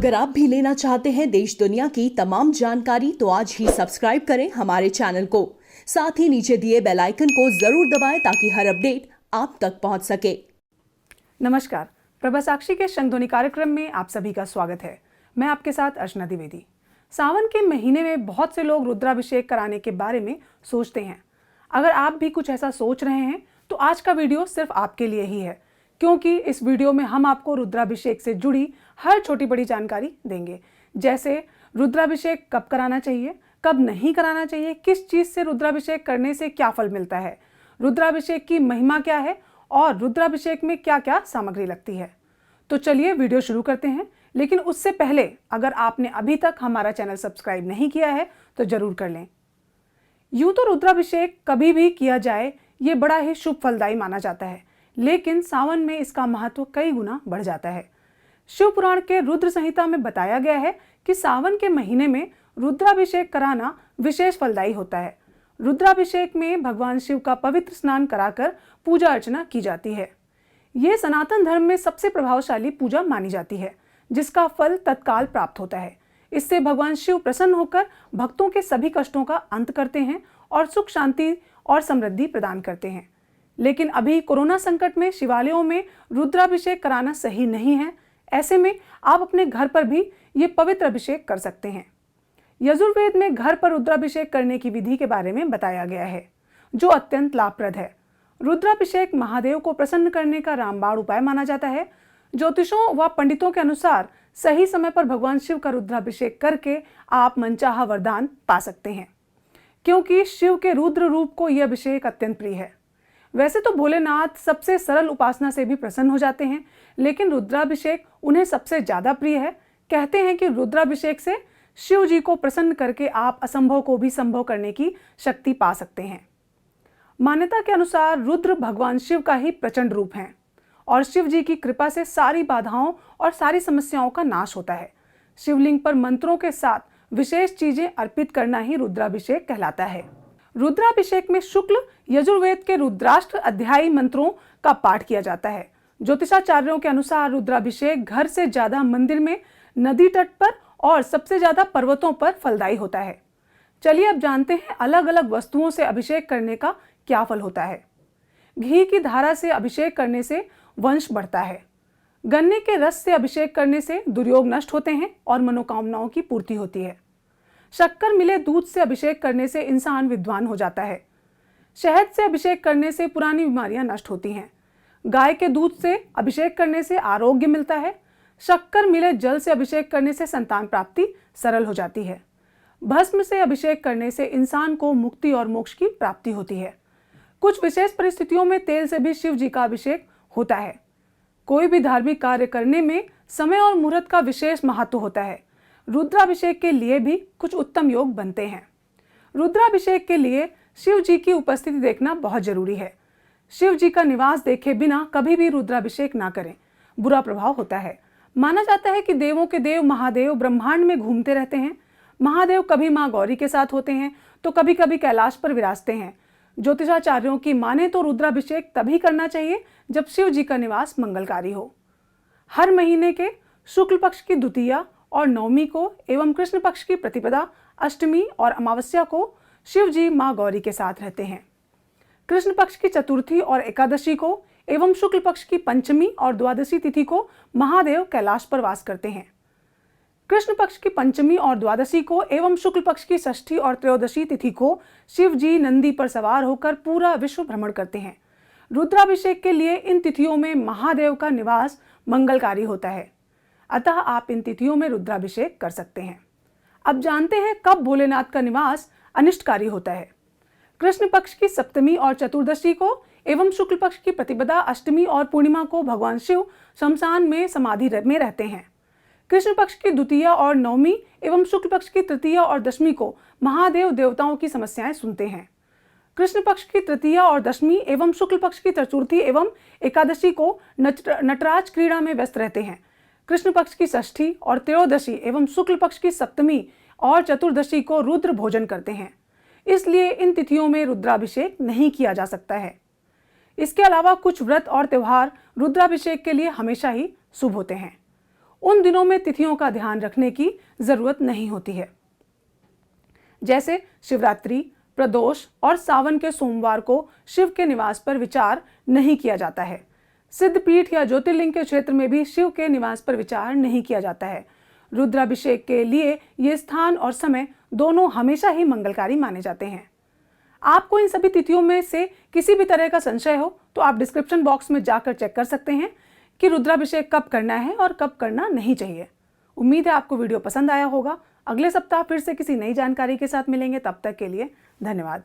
अगर आप भी लेना चाहते हैं देश दुनिया की तमाम जानकारी तो आज ही सब्सक्राइब करें हमारे चैनल को। साथ ही नीचे दिए बेल आइकन को जरूर दबाएं ताकि हर अपडेट आप तक पहुंच सके। नमस्कार, प्रभा साक्षी के शंखध्वनि कार्यक्रम में आप सभी का स्वागत है। मैं आपके साथ अर्चना द्विवेदी। सावन के महीने में बहुत से लोग रुद्राभिषेक कराने के बारे में सोचते हैं। अगर आप भी कुछ ऐसा सोच रहे हैं तो आज का वीडियो सिर्फ आपके लिए ही है, क्योंकि इस वीडियो में हम आपको रुद्राभिषेक से जुड़ी हर छोटी बड़ी जानकारी देंगे। जैसे रुद्राभिषेक कब कराना चाहिए, कब नहीं कराना चाहिए, किस चीज़ से रुद्राभिषेक करने से क्या फल मिलता है, रुद्राभिषेक की महिमा क्या है और रुद्राभिषेक में क्या क्या सामग्री लगती है। तो चलिए वीडियो शुरू करते हैं। लेकिन उससे पहले अगर आपने अभी तक हमारा चैनल सब्सक्राइब नहीं किया है तो जरूर कर लें। यूँ तो रुद्राभिषेक कभी भी किया जाए ये बड़ा ही शुभ फलदायी माना जाता है, लेकिन सावन में इसका महत्व कई गुना बढ़ जाता है। शिव पुराण के रुद्र संहिता में बताया गया है कि सावन के महीने में रुद्राभिषेक कराना विशेष फलदायी होता है। रुद्राभिषेक में भगवान शिव का पवित्र स्नान कराकर पूजा अर्चना की जाती है। ये सनातन धर्म में सबसे प्रभावशाली पूजा मानी जाती है, जिसका फल तत्काल प्राप्त होता है। इससे भगवान शिव प्रसन्न होकर भक्तों के सभी कष्टों का अंत करते हैं और सुख शांति और समृद्धि प्रदान करते हैं। लेकिन अभी कोरोना संकट में शिवालयों में रुद्राभिषेक कराना सही नहीं है। ऐसे में आप अपने घर पर भी ये पवित्र अभिषेक कर सकते हैं। यजुर्वेद में घर पर रुद्राभिषेक करने की विधि के बारे में बताया गया है, जो अत्यंत लाभप्रद है। रुद्राभिषेक महादेव को प्रसन्न करने का रामबाण उपाय माना जाता है। ज्योतिषों व पंडितों के अनुसार सही समय पर भगवान शिव का रुद्राभिषेक करके आप मनचाहा वरदान पा सकते हैं, क्योंकि शिव के रुद्र रूप को यह अभिषेक अत्यंत प्रिय है। वैसे तो भोलेनाथ सबसे सरल उपासना से भी प्रसन्न हो जाते हैं, लेकिन रुद्राभिषेक उन्हें सबसे ज्यादा प्रिय है। कहते हैं कि रुद्राभिषेक से शिव जी को प्रसन्न करके आप असंभव को भी संभव करने की शक्ति पा सकते हैं। मान्यता के अनुसार रुद्र भगवान शिव का ही प्रचंड रूप है और शिव जी की कृपा से सारी बाधाओं और सारी समस्याओं का नाश होता है। शिवलिंग पर मंत्रों के साथ विशेष चीजें अर्पित करना ही रुद्राभिषेक कहलाता है। रुद्राभिषेक में शुक्ल यजुर्वेद के रुद्राष्ट्र अध्यायी मंत्रों का पाठ किया जाता है। ज्योतिषाचार्यों के अनुसार रुद्राभिषेक घर से ज्यादा मंदिर में, नदी तट पर और सबसे ज्यादा पर्वतों पर फलदायी होता है। चलिए अब जानते हैं अलग अलग वस्तुओं से अभिषेक करने का क्या फल होता है। घी की धारा से अभिषेक करने से वंश बढ़ता है। गन्ने के रस से अभिषेक करने से दुर्योग नष्ट होते हैं और मनोकामनाओं की पूर्ति होती है। शक्कर मिले दूध से अभिषेक करने से इंसान विद्वान हो जाता है। शहद से अभिषेक करने से पुरानी बीमारियां नष्ट होती हैं। गाय के दूध से अभिषेक करने से आरोग्य मिलता है। शक्कर मिले जल से अभिषेक करने से संतान प्राप्ति सरल हो जाती है। भस्म से अभिषेक करने से इंसान को मुक्ति और मोक्ष की प्राप्ति होती है। कुछ विशेष परिस्थितियों में तेल से भी शिव जी का अभिषेक होता है। कोई भी धार्मिक कार्य करने में समय और मुहूर्त का विशेष महत्व होता है। रुद्राभिषेक के लिए भी कुछ उत्तम योग बनते हैं। रुद्राभिषेक के लिए शिव जी की उपस्थिति देखना बहुत जरूरी है। शिव जी का निवास देखे बिना कभी भी रुद्राभिषेक ना करें, बुरा प्रभाव होता है। माना जाता है कि देवों के देव महादेव ब्रह्मांड में घूमते रहते हैं। महादेव कभी माँ गौरी के साथ होते हैं तो कभी कभी कैलाश पर विराजते हैं। ज्योतिषाचार्यों की माने तो रुद्राभिषेक तभी करना चाहिए जब शिव जी का निवास मंगलकारी हो। हर महीने के शुक्ल पक्ष की द्वितीया और नवमी को एवं कृष्ण पक्ष की प्रतिपदा, अष्टमी और अमावस्या को शिव जी माँ गौरी के साथ रहते हैं। कृष्ण पक्ष की चतुर्थी और एकादशी को एवं शुक्ल पक्ष की पंचमी और द्वादशी तिथि को महादेव कैलाश पर वास करते हैं। कृष्ण पक्ष की पंचमी और द्वादशी को एवं शुक्ल पक्ष की षष्ठी और त्रयोदशी तिथि को शिव जी नंदी पर सवार होकर पूरा विश्व भ्रमण करते हैं। रुद्राभिषेक के लिए इन तिथियों में महादेव का निवास मंगलकारी होता है, अतः आप इन तिथियों में रुद्राभिषेक कर सकते हैं। अब जानते हैं कब भोलेनाथ का निवास अनिष्टकारी होता है। कृष्ण पक्ष की सप्तमी और चतुर्दशी को एवं शुक्ल पक्ष की प्रतिपदा, अष्टमी और पूर्णिमा को भगवान शिव शमशान में समाधि में रहते हैं। कृष्ण पक्ष की द्वितीया और नवमी एवं शुक्ल पक्ष की तृतीया और दशमी को महादेव देवताओं की समस्याएं सुनते हैं। कृष्ण पक्ष की तृतीया और दशमी एवं शुक्ल पक्ष की चतुर्थी एवं एकादशी को नटराज क्रीड़ा में व्यस्त रहते हैं। कृष्ण पक्ष की षष्ठी और त्रयोदशी एवं शुक्ल पक्ष की सप्तमी और चतुर्दशी को रुद्र भोजन करते हैं। इसलिए इन तिथियों में रुद्राभिषेक नहीं किया जा सकता है। इसके अलावा कुछ व्रत और त्यौहार रुद्राभिषेक के लिए हमेशा ही शुभ होते हैं। उन दिनों में तिथियों का ध्यान रखने की जरूरत नहीं होती है। जैसे शिवरात्रि, प्रदोष और सावन के सोमवार को शिव के निवास पर विचार नहीं किया जाता है। सिद्धपीठ या ज्योतिर्लिंग के क्षेत्र में भी शिव के निवास पर विचार नहीं किया जाता है। रुद्राभिषेक के लिए ये स्थान और समय दोनों हमेशा ही मंगलकारी माने जाते हैं। आपको इन सभी तिथियों में से किसी भी तरह का संशय हो तो आप डिस्क्रिप्शन बॉक्स में जाकर चेक कर सकते हैं कि रुद्राभिषेक कब करना है और कब करना नहीं चाहिए। उम्मीद है आपको वीडियो पसंद आया होगा। अगले सप्ताह फिर से किसी नई जानकारी के साथ मिलेंगे। तब तक के लिए धन्यवाद।